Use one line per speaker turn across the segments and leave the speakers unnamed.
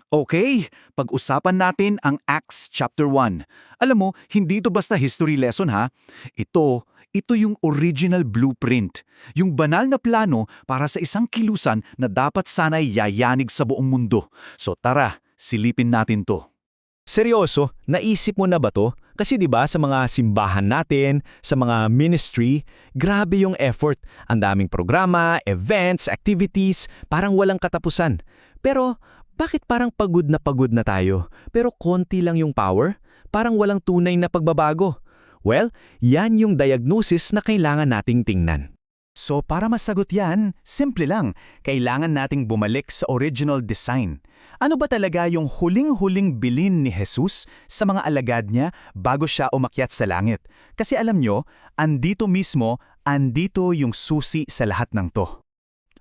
Okay, pag-usapan natin ang Acts chapter 1. Alam mo, hindi ito basta history lesson ha. Ito yung original blueprint. Yung banal na plano para sa isang kilusan na dapat sana'y yayanig sa buong mundo. So tara, silipin natin to.
Seryoso, naisip mo na ba to? Kasi 'di ba sa mga simbahan natin, sa mga ministry, grabe yung effort. Ang daming programa, events, activities, parang walang katapusan. Pero bakit parang pagod na tayo? Pero konti lang yung power? Parang walang tunay na pagbabago? Well, yan yung diagnosis na kailangan nating tingnan.
So para masagot yan, simple lang. Kailangan nating bumalik sa original design. Ano ba talaga yung huling-huling bilin ni Jesus sa mga alagad niya bago siya umakyat sa langit? Kasi alam nyo, andito yung susi sa lahat ng to.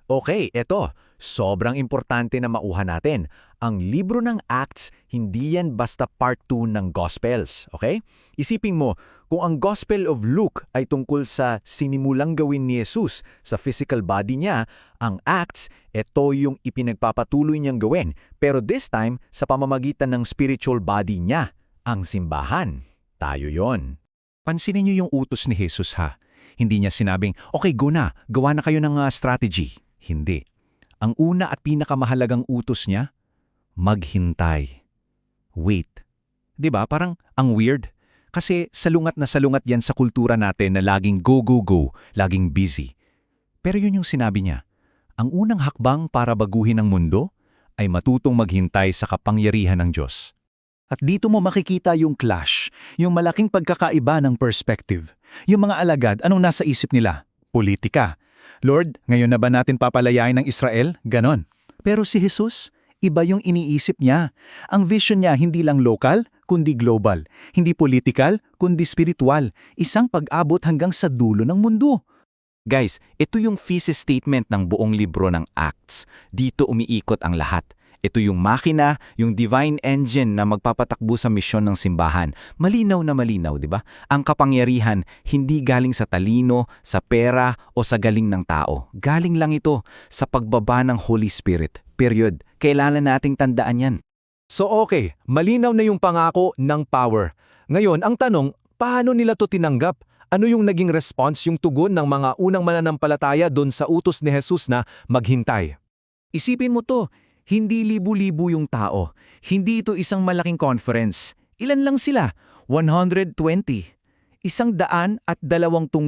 Okay, eto. Sobrang importante na mauha natin. Ang libro ng Acts, hindi yan basta part 2 ng Gospels, okay? Isipin mo, kung ang Gospel of Luke ay tungkol sa sinimulang gawin ni Jesus sa physical body niya, ang Acts, ito yung ipinagpapatuloy niyang gawin. Pero this time, sa pamamagitan ng spiritual body niya, ang simbahan. Tayo yon.
Pansinin niyo yung utos ni Jesus ha. Hindi niya sinabing, okay go na, gawa na kayo ng strategy. Hindi. Ang una at pinakamahalagang utos niya, maghintay. Wait. 'Di ba? Parang ang weird. Kasi salungat na salungat yan sa kultura natin na laging go, go, go, laging busy. Pero yun yung sinabi niya. Ang unang hakbang para baguhin ang mundo ay matutong maghintay sa kapangyarihan ng Diyos. At dito mo makikita yung clash, yung malaking pagkakaiba ng perspective. Yung mga alagad, anong nasa isip nila? Politika. Lord, ngayon na ba natin papalayain ng Israel? Ganon. Pero si Jesus, iba yung iniisip niya. Ang vision niya hindi lang lokal, kundi global. Hindi political, kundi spiritual. Isang pag-abot hanggang sa dulo ng mundo.
Guys, ito yung thesis statement ng buong libro ng Acts. Dito umiikot ang lahat. Ito yung makina, yung divine engine na magpapatakbo sa misyon ng simbahan. Malinaw na malinaw, di ba? Ang kapangyarihan hindi galing sa talino, sa pera o sa galing ng tao. Galing lang ito sa pagbaba ng Holy Spirit. Period. Kailangan nating tandaan yan.
So okay, malinaw na yung pangako ng power. Ngayon, ang tanong, paano nila to tinanggap? Ano yung naging response, yung tugon ng mga unang mananampalataya doon sa utos ni Jesus na maghintay?
Isipin mo to, hindi libu-libu yung tao. Hindi ito isang malaking conference. Ilan lang sila? 120. 120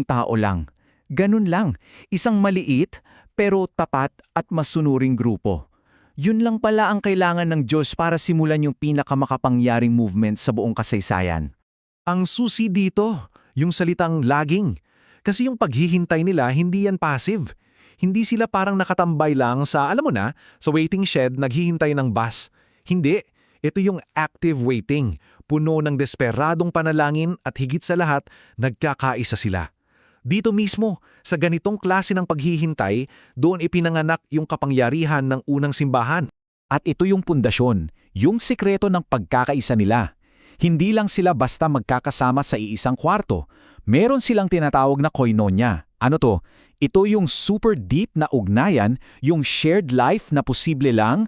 tao lang. Ganun lang. Isang maliit pero tapat at masunuring grupo. Yun lang pala ang kailangan ng Diyos para simulan yung pinakamakapangyariang movement sa buong kasaysayan.
Ang susi dito, yung salitang laging. Kasi yung paghihintay nila, hindi yan passive. Hindi sila parang nakatambay lang sa, alam mo na, sa waiting shed naghihintay ng bus. Hindi. Ito yung active waiting. Puno ng desperadong panalangin at higit sa lahat, nagkakaisa sila. Dito mismo, sa ganitong klase ng paghihintay, doon ipinanganak yung kapangyarihan ng unang simbahan.
At ito yung pundasyon, yung sikreto ng pagkakaisa nila. Hindi lang sila basta magkakasama sa iisang kwarto. Meron silang tinatawag na koinonia. Ano to? Ito yung super deep na ugnayan, yung shared life na posible lang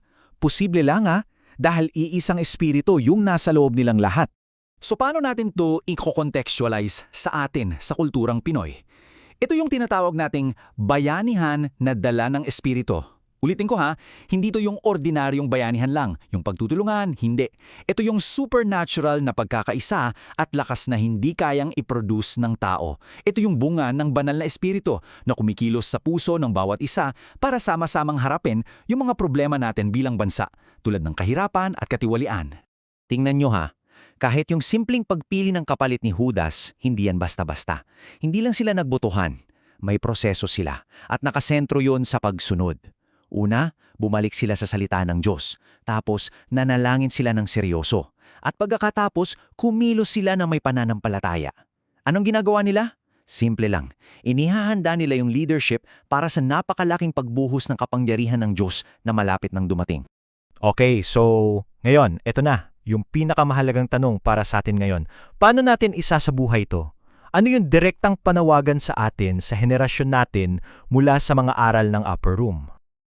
dahil iisang espiritu yung nasa loob nilang lahat.
So paano natin to i-contextualize sa atin, sa kulturang Pinoy? Ito yung tinatawag nating bayanihan na dala ng espiritu. Ulitin ko ha, hindi to yung ordinaryong bayanihan lang, yung pagtutulungan, hindi. Ito yung supernatural na pagkakaisa at lakas na hindi kayang i-produce ng tao. Ito yung bunga ng banal na espiritu na kumikilos sa puso ng bawat isa para sama-samang harapin yung mga problema natin bilang bansa, tulad ng kahirapan at katiwalian.
Tingnan nyo ha, kahit yung simpleng pagpili ng kapalit ni Judas, hindi yan basta-basta. Hindi lang sila nagbotohan, may proseso sila at nakasentro yon sa pagsunod. Una, bumalik sila sa salita ng Diyos. Tapos, nanalangin sila ng seryoso. At pagkatapos, kumilos sila na may pananampalataya. Anong ginagawa nila? Simple lang. Inihahanda nila yung leadership para sa napakalaking pagbuhos ng kapangyarihan ng Diyos na malapit nang dumating.
Okay, so ngayon, eto na. Yung pinakamahalagang tanong para sa atin ngayon. Paano natin isasabuhay ito? Ano yung direktang panawagan sa atin, sa henerasyon natin mula sa mga aral ng upper room?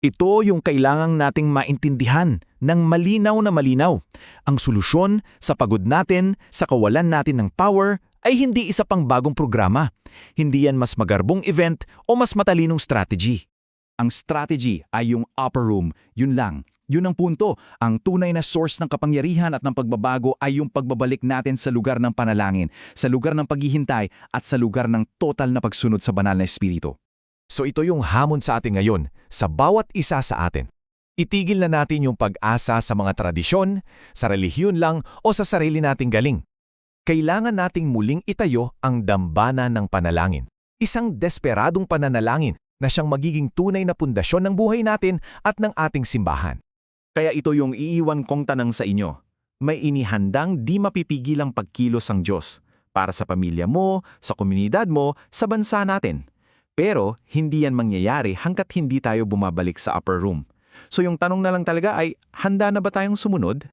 Ito yung kailangang nating maintindihan
ng malinaw na malinaw. Ang solusyon sa pagod natin, sa kawalan natin ng power, ay hindi isa pang bagong programa. Hindi yan mas magarbong event o mas matalinong strategy.
Ang strategy ay yung upper room. Yun lang. Yun ang punto. Ang tunay na source ng kapangyarihan at ng pagbabago ay yung pagbabalik natin sa lugar ng panalangin, sa lugar ng paghihintay at sa lugar ng total na pagsunod sa banal na espiritu.
So ito yung hamon sa atin ngayon, sa bawat isa sa atin. Itigil na natin yung pag-asa sa mga tradisyon, sa relihiyon lang o sa sarili nating galing. Kailangan nating muling itayo ang dambana ng panalangin. Isang desperadong pananalangin na siyang magiging tunay na pundasyon ng buhay natin at ng ating simbahan.
Kaya ito yung iiwan kong tanang sa inyo. May inihandang di mapipigilang pagkilos ang Diyos para sa pamilya mo, sa komunidad mo, sa bansa natin. Pero hindi yan mangyayari hanggat hindi tayo bumabalik sa upper room. So yung tanong na lang talaga ay, handa na ba tayong sumunod?